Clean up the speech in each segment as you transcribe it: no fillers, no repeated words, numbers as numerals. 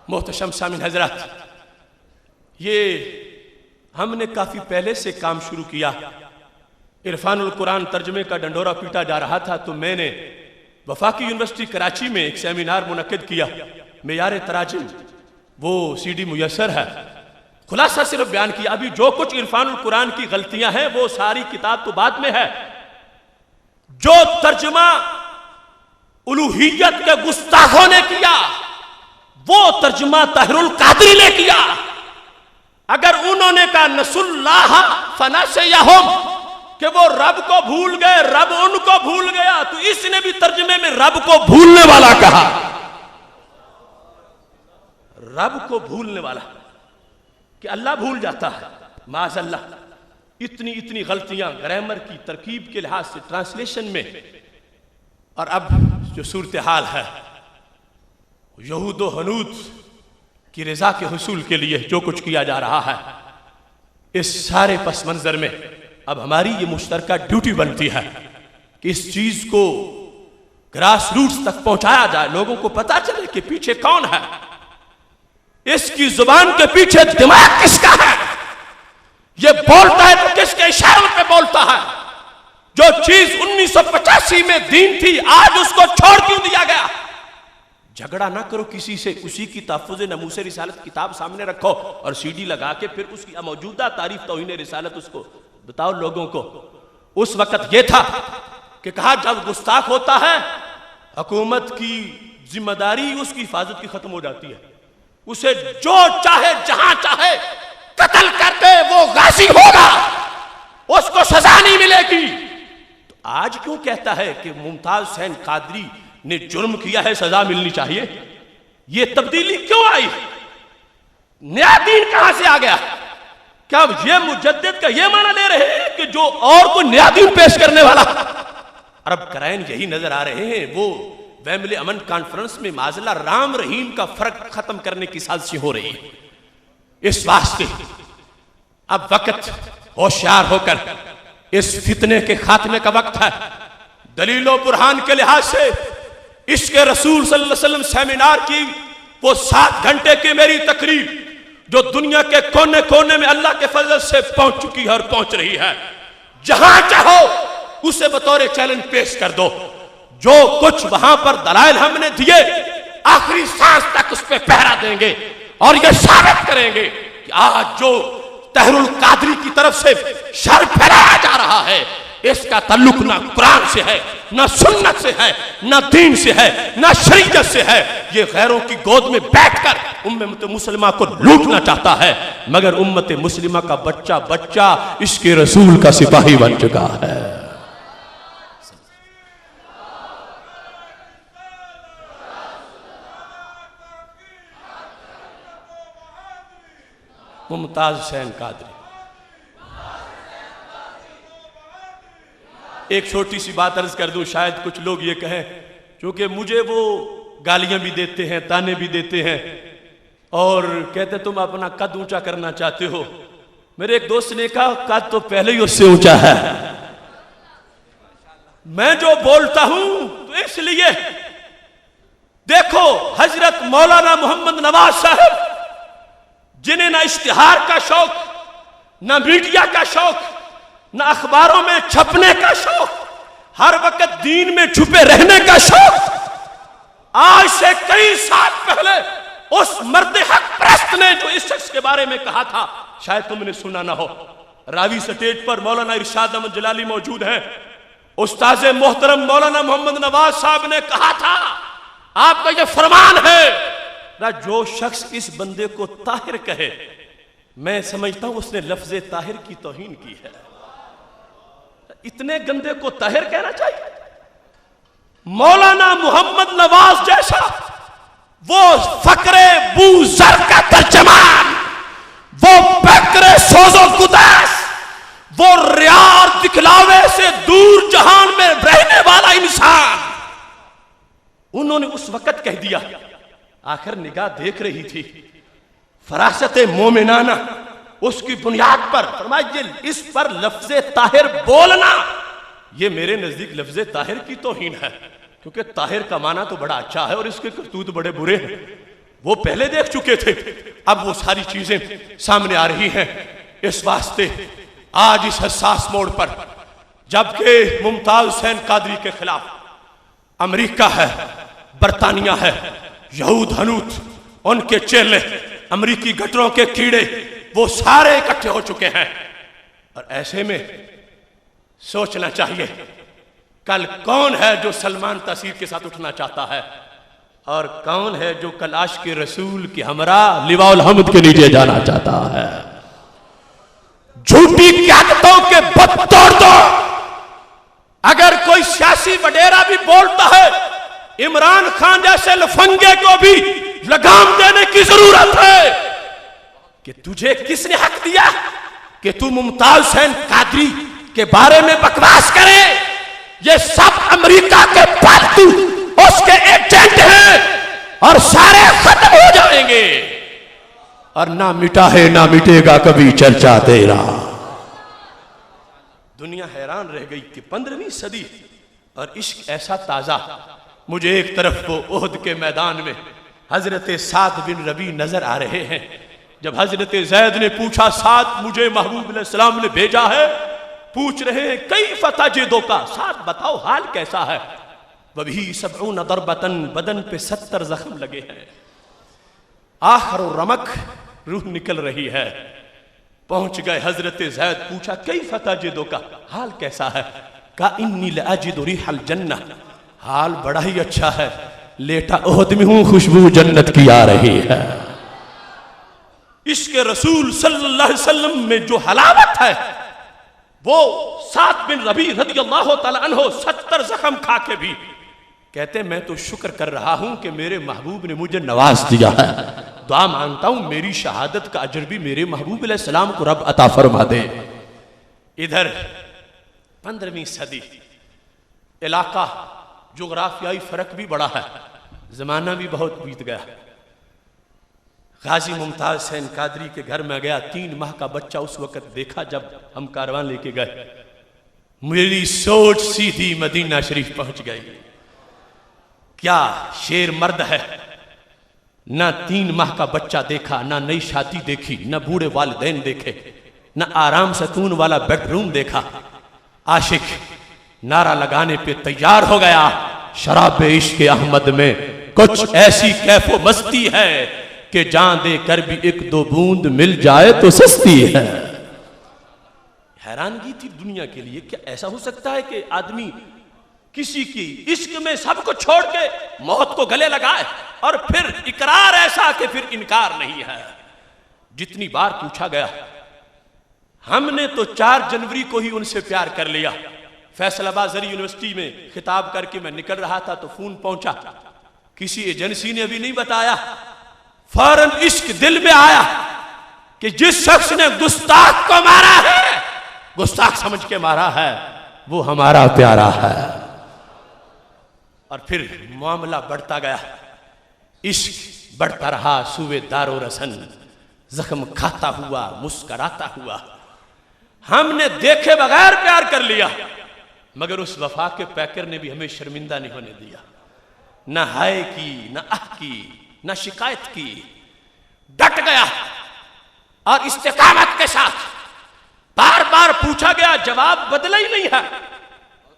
محتشم سامعین حضرات، یہ ہم نے کافی پہلے سے کام شروع کیا۔ عرفان القرآن ترجمے کا ڈنڈورا پیٹا جا رہا تھا تو میں نے وفاقی یونیورسٹی کراچی میں ایک سیمینار منعقد کیا۔ معیار تراجم وہ سی ڈی میسر ہے، خلاصہ صرف بیان کیا۔ ابھی جو کچھ عرفان القرآن کی غلطیاں ہیں وہ ساری کتاب تو بعد میں ہے۔ جو ترجمہ الوہیت کے گستاخوں نے کیا وہ ترجمہ طاہر القادری نے کیا۔ اگر انہوں نے کہا نسوا اللہ فنسیہم کہ وہ رب کو بھول گئے، رب ان کو بھول گیا، تو اس نے بھی ترجمے میں رب کو بھولنے والا کہا۔ رب کو بھولنے والا کہ اللہ بھول جاتا ہے، معاذ اللہ۔ اتنی غلطیاں گرامر کی ترکیب کے لحاظ سے، ٹرانسلیشن میں۔ اور اب جو صورتحال ہے، یہود و ہنود کی رضا کے حصول کے لیے جو کچھ کیا جا رہا ہے، اس سارے پس منظر میں اب ہماری یہ مشترکہ ڈیوٹی بنتی ہے کہ اس چیز کو گراس روٹس تک پہنچایا جائے، لوگوں کو پتا چلے کہ پیچھے کون ہے، اس کی زبان کے پیچھے دماغ کس کا ہے، یہ بولتا ہے تو کس کے اشاروں پہ بولتا ہے۔ جو چیز 1985 میں دین تھی آج اس کو چھوڑ کیوں دیا گیا؟ جھگڑا نہ کرو کسی سے، اسی کی تحفظ ناموس رسالت کتاب سامنے رکھو اور سی ڈی لگا کے پھر اس کی موجودہ تعریف توہین رسالت اس کو بتاؤ لوگوں کو۔ اس وقت یہ تھا کہ کہا جب گستاخ ہوتا ہے حکومت کی ذمہ داری اس کی حفاظت کی ختم ہو جاتی ہے، اسے جو چاہے جہاں چاہے قتل کرتے وہ غازی ہوگا، اس کو سزا نہیں ملے گی۔ تو آج کیوں کہتا ہے کہ ممتاز حسین قادری نے جرم کیا ہے سزا ملنی چاہیے؟ یہ تبدیلی کیوں آئی؟ نیا دین کہاں سے آ گیا؟ کیا یہ مجدد کا یہ معنی لے رہے ہیں کہ جو اور کوئی نیا دین پیش کرنے والا؟ عرب کرائن یہی نظر آ رہے ہیں۔ وہ ویمبلے امن کانفرنس میں معاذ اللہ رام رحیم کا فرق ختم کرنے کی سازشیں ہو رہی ہیں۔ اس واسطے اب وقت ہوشیار ہو کر اس فتنے کے خاتمے کا وقت ہے۔ دلیل و برہان کے لحاظ سے عشق رسول صلی اللہ علیہ وسلم سیمینار کی وہ 7 گھنٹے کی میری تقریر جو دنیا کے کونے کونے میں اللہ کے فضل سے پہنچ چکی ہے اور پہنچ رہی ہے، جہاں چاہو اسے بطور چیلنج پیش کر دو۔ جو کچھ وہاں پر دلائل ہم نے دیے آخری سانس تک اس پہ پہرا دیں گے اور یہ ثابت کریں گے کہ آج جو طاہر القادری کی طرف سے شر پھیلایا جا رہا ہے اس کا تعلق نہ قرآن سے ہے، نہ سنت سے ہے، نہ دین سے ہے، نہ شریعت سے ہے۔ یہ غیروں کی گود میں بیٹھ کر امت مسلمہ کو لوٹنا چاہتا ہے، مگر امت مسلمہ کا بچہ اس کے رسول کا سپاہی بن چکا ہے۔ ممتاز حسین قادری۔ ایک چھوٹی سی بات عرض کر دوں، شاید کچھ لوگ یہ کہیں چونکہ مجھے وہ گالیاں بھی دیتے ہیں، تانے بھی دیتے ہیں اور کہتے تم اپنا قد اونچا کرنا چاہتے ہو۔ میرے ایک دوست نے کہا قد تو پہلے ہی اس سے اونچا ہے۔ میں جو بولتا ہوں تو اس لیے دیکھو حضرت مولانا محمد نواز صاحب جنہیں نہ اشتہار کا شوق، نہ میڈیا کا شوق، نہ اخباروں میں چھپنے کا شوق، ہر وقت دین میں چھپے رہنے کا شوق، آج سے کئی سال پہلے اس مرد حق پرست نے جو اس شخص کے بارے میں کہا تھا، شاید تم نے سنا نہ ہو۔ راوی سٹیج پر مولانا ارشاد احمد جلالی موجود ہیں۔ استاذ محترم مولانا محمد نواز صاحب نے کہا تھا، آپ کا یہ فرمان ہے، جو شخص اس بندے کو طاہر کہے، میں سمجھتا ہوں اس نے لفظ طاہر کی توہین کی ہے۔ اتنے گندے کو طاہر کہنا چاہیے؟ مولانا محمد نواز جیسا وہ فقر بو زر کا ترجمان، وہ فقر سوز و گداس، وہ ریار دکھلاوے سے دور جہان میں رہنے والا انسان، انہوں نے اس وقت کہہ دیا، آخر نگاہ دیکھ رہی تھی، فراست مومنانہ اس کی بنیاد پر فرمایا اس پر لفظ طاہر بولنا یہ میرے نزدیک لفظ طاہر کی توہین ہے، کیونکہ طاہر کا معنی تو بڑا اچھا ہے اور اس کے کرتوت بڑے برے ہیں۔ وہ پہلے دیکھ چکے تھے، اب وہ ساری چیزیں سامنے آ رہی ہیں۔ اس واسطے آج اس حساس موڑ پر جبکہ ممتاز حسین قادری کے خلاف امریکہ ہے، برطانیہ ہے، یہود ہنوت، ان کے چیلے، امریکی گٹروں کے کیڑے، وہ سارے اکٹھے ہو چکے ہیں، اور ایسے میں سوچنا چاہیے کل کون ہے جو سلمان تحصیل کے ساتھ اٹھنا چاہتا ہے، اور کون ہے جو کل عاشق رسول کی ہمراہ لواء الحمد کے نیچے جانا چاہتا ہے۔ جھوٹی قیادتوں کے بت توڑ دو۔ اگر کوئی سیاسی وڈیرا بھی بولتا ہے، عمران خان جیسے لفنگے کو بھی لگام دینے کی ضرورت ہے کہ تجھے کس نے حق دیا کہ تو ممتاز حسین قادری کے بارے میں بکواس کرے؟ یہ سب امریکہ کے پالتو اس کے ایجنٹ ہیں، اور سارے ختم ہو جائیں گے، اور نہ مٹا ہے نہ مٹے گا کبھی چرچا تیرا۔ دنیا حیران رہ گئی کہ 15ویں صدی اور عشق ایسا تازہ۔ مجھے ایک طرف وہ احد کے میدان میں حضرت سعد بن ربیع نظر آ رہے ہیں۔ جب حضرت زید نے پوچھا سعد مجھے محبوب علیہ السلام نے بھیجا ہے، پوچھ رہے ہیں کیف تجدک، سعد بتاؤ حال کیسا ہے؟ وبہ 70 ضربۃ، بدن پہ 70 زخم لگے ہیں، آخر رمق، روح نکل رہی ہے۔ پہنچ گئے حضرت زید، پوچھا کیف تجدک، حال کیسا ہے؟ کہا انی لاجد ریح الجنہ، حال بڑا ہی اچھا ہے، لیٹا احد میں ہوں، خوشبو جنت کی آ رہی ہے۔ عشق رسول صلی اللہ علیہ وسلم میں جو حلاوت ہے، وہ سعد بن ربیع رضی اللہ تعالی عنہ 70 زخم کھا کے بھی کہتے میں تو شکر کر رہا ہوں کہ میرے محبوب نے مجھے نواز دیا ہے، دعا مانگتا ہوں میری شہادت کا اجر بھی میرے محبوب علیہ السلام کو رب عطا فرما دے۔ ادھر 15ویں صدی، علاقہ جغرافیائی فرق بھی بڑا ہے، زمانہ بھی بہت بیت گیا۔ غازی ممتاز حسین قادری کے گھر میں گیا، 3 ماہ کا بچہ اس وقت دیکھا جب ہم کاروان لے کے گئے، میری سوچ سیدھی مدینہ شریف پہنچ گئی۔ کیا شیر مرد ہے، نہ 3 ماہ کا بچہ دیکھا، نہ نئی شادی دیکھی، نہ بوڑھے والدین دیکھے، نہ آرام سکون والا بیڈ روم دیکھا۔ عاشق نعرہ لگانے پہ تیار ہو گیا، شراب عشق احمد میں کچھ ایسی کیف و مستی ہے کہ جان دے کر بھی 1-2 بوند مل جائے تو سستی ہے۔ حیرانگی تھی دنیا کے لیے، کیا ایسا ہو سکتا ہے کہ آدمی کسی کی عشق میں سب کو چھوڑ کے موت کو گلے لگائے، اور پھر اقرار ایسا کہ پھر انکار نہیں ہے۔ جتنی بار پوچھا گیا، ہم نے تو 4 جنوری کو ہی ان سے پیار کر لیا۔ فیصل آباد زرعی یونیورسٹی میں خطاب کر کے میں نکل رہا تھا تو فون پہنچا، کسی ایجنسی نے ابھی نہیں بتایا، فوراً عشق دل میں آیا کہ جس شخص نے گستاخ کو مارا ہے، گستاخ سمجھ کے مارا ہے، وہ ہمارا پیارا ہے۔ اور پھر معاملہ بڑھتا گیا، عشق بڑھتا رہا، سوئے دار و رسن، زخم کھاتا ہوا، مسکراتا ہوا۔ ہم نے دیکھے بغیر پیار کر لیا، مگر اس وفا کے پیکر نے بھی ہمیں شرمندہ نہیں ہونے دیا، نہ ہائے کی، نہ آہ کی، نہ شکایت کی، ڈٹ گیا، اور استقامت کے ساتھ بار بار پوچھا گیا، جواب بدلا ہی نہیں ہے۔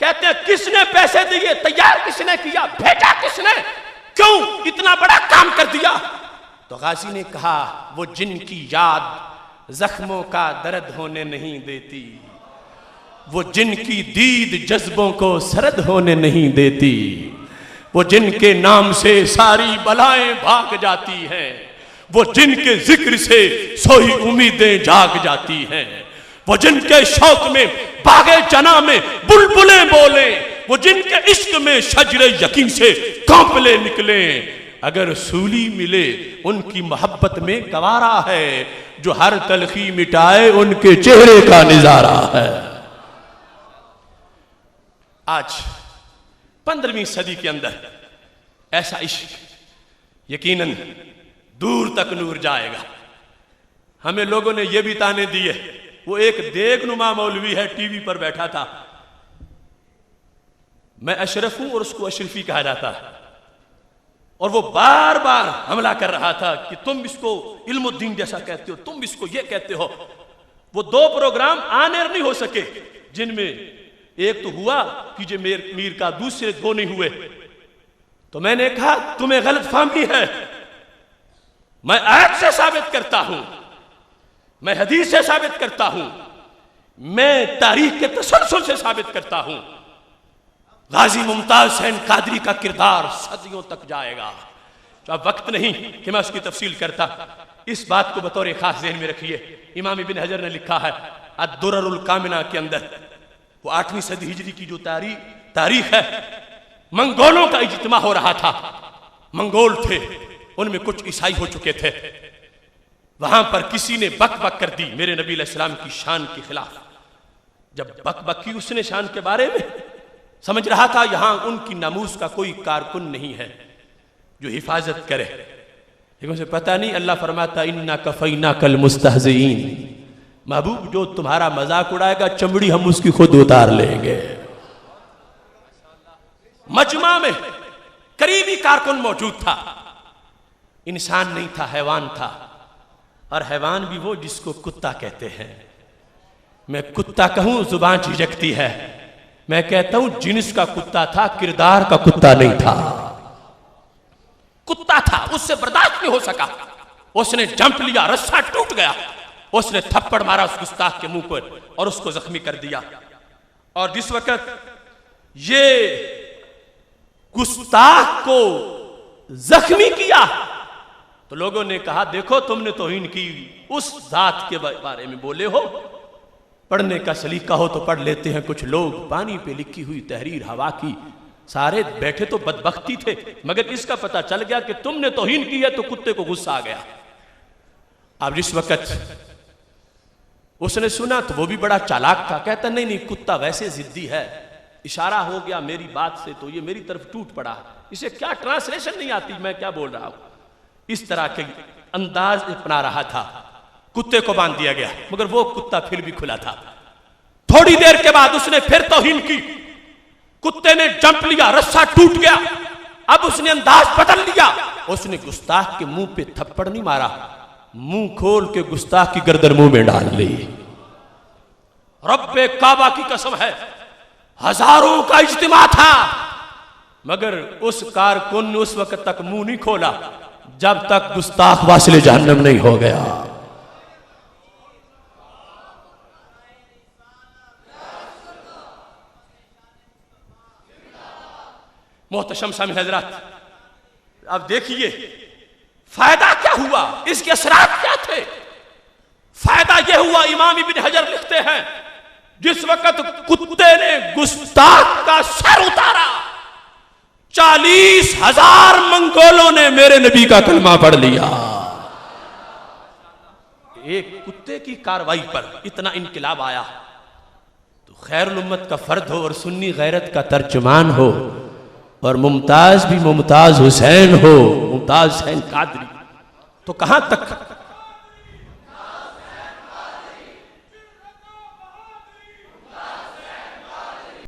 کہتے ہیں کس نے پیسے دیے، تیار کس نے کیا، بھیجا کس نے، کیوں اتنا بڑا کام کر دیا؟ تو غازی نے کہا وہ جن کی یاد زخموں کا درد ہونے نہیں دیتی، وہ جن کی دید جذبوں کو سرد ہونے نہیں دیتی، وہ جن کے نام سے ساری بلائیں بھاگ جاتی ہیں، وہ جن کے ذکر سے سوئی امیدیں جاگ جاتی ہیں، وہ جن کے شوق میں باغے جنا میں بلبلیں بولیں، وہ جن کے عشق میں شجر یقین سے کانپلے نکلیں، اگر سولی ملے ان کی محبت میں گوارا ہے، جو ہر تلخی مٹائے ان کے چہرے کا نظارہ ہے۔ آج 15ویں صدی کے اندر ایسا عشق یقیناً دور تک نور جائے گا۔ ہمیں لوگوں نے یہ بھی تانے دیے، وہ ایک دیگ نما مولوی ہے، ٹی وی پر بیٹھا تھا، میں اشرف ہوں اور اس کو اشرفی کہا جاتا ہے، اور وہ بار بار حملہ کر رہا تھا کہ تم اس کو علم الدین جیسا کہتے ہو، تم اس کو یہ کہتے ہو۔ وہ 2 پروگرام آن ایئر نہیں ہو سکے، جن میں ایک تو ہوا کہ میر کا، دوسرے 2 نہیں ہوئے۔ تو میں نے کہا تمہیں غلط فہمی ہے، میں آیت سے ثابت کرتا ہوں، میں حدیث سے ثابت کرتا ہوں، میں تاریخ کے تسلسل سے ثابت کرتا ہوں۔ غازی ممتاز حسین قادری کا کردار صدیوں تک جائے گا۔ اب وقت نہیں کہ میں اس کی تفصیل کرتا، اس بات کو بطور خاص ذہن میں رکھیے۔ امام ابن حجر نے لکھا ہے الدرر الکامنہ کے اندر، وہ 8ویں صدی ہجری کی جو تاریخ ہے، منگولوں کا اجتماع ہو رہا تھا۔ منگول تھے، ان میں کچھ عیسائی ہو چکے تھے۔ وہاں پر کسی نے بک بک کر دی میرے نبی علیہ السلام کی شان کے خلاف۔ جب بک بک کی اس نے شان کے بارے میں، سمجھ رہا تھا یہاں ان کی ناموس کا کوئی کارکن نہیں ہے جو حفاظت کرے، لیکن اسے پتہ نہیں، اللہ فرماتا اِنَّا كَفَيْنَاكَ الْمُسْتَهْزِئِينَ، محبوب جو تمہارا مذاق اڑائے گا چمڑی ہم اس کی خود اتار لیں گے۔ مجمع میں قریبی کارکن موجود تھا، انسان نہیں تھا، حیوان تھا، اور حیوان بھی وہ جس کو کتا کہتے ہیں۔ میں کتا کہوں زبان جھجکتی ہے، میں کہتا ہوں جنس کا کتا تھا، کردار کا کتا نہیں تھا۔ کتا تھا، اس سے برداشت نہیں ہو سکا، اس نے جمپ لیا، رسہ ٹوٹ گیا، اس نے تھپڑ مارا اس گستاخ کے منہ پر اور اس کو زخمی کر دیا۔ اور جس وقت یہ گستاخ کو زخمی کیا تو لوگوں نے کہا دیکھو تم نے توہین کی، اس ذات کے بارے میں بولے ہو۔ پڑھنے کا سلیقہ ہو تو پڑھ لیتے ہیں کچھ لوگ، پانی پہ لکھی ہوئی تحریر ہوا کی، سارے بیٹھے تو بدبختی تھے، مگر اس کا پتہ چل گیا کہ تم نے توہین کی ہے تو کتے کو غصہ آ گیا۔ اب جس وقت اس نے سنا تو وہ بھی بڑا چالاک تھا، کہتا نہیں کتا ویسے ضدی ہے، اشارہ ہو گیا میری بات سے تو یہ میری طرف ٹوٹ پڑا، اسے کیا ٹرانسلیشن نہیں آتی میں کیا بول رہا ہوں۔ اس طرح کے انداز اپنا رہا تھا، کتے کو باندھ دیا گیا، مگر وہ کتا پھر بھی کھلا تھا۔ تھوڑی دیر کے بعد اس نے پھر توہین کی، کتے نے جمپ لیا، رسہ ٹوٹ گیا، اب اس نے انداز بدل لیا، اس نے گستاخ کے منہ پہ تھپڑ نہیں مارا، منہ کھول کے گستاخ کی گردن منہ میں ڈال لی۔ رب کعبہ کی قسم ہے، ہزاروں کا اجتماع تھا، مگر اس کارکن نے اس وقت تک منہ نہیں کھولا جب تک گستاخ واصل جہنم نہیں ہو گیا۔ محتشم سامعین حضرات، اب دیکھیے فائدہ کیا ہوا، اس کے اثرات کیا تھے۔ فائدہ یہ ہوا، امام ابن حجر لکھتے ہیں جس وقت کتے نے گستاخ کا سر اتارا 40,000 منگولوں نے میرے نبی کا کلمہ پڑھ لیا۔ ایک کتے کی کاروائی پر اتنا انقلاب آیا تو خیر الامت کا فرد ہو اور سنی غیرت کا ترجمان ہو اور ممتاز بھی ممتاز حسین ہو، ممتاز حسین قادری، تو کہاں تک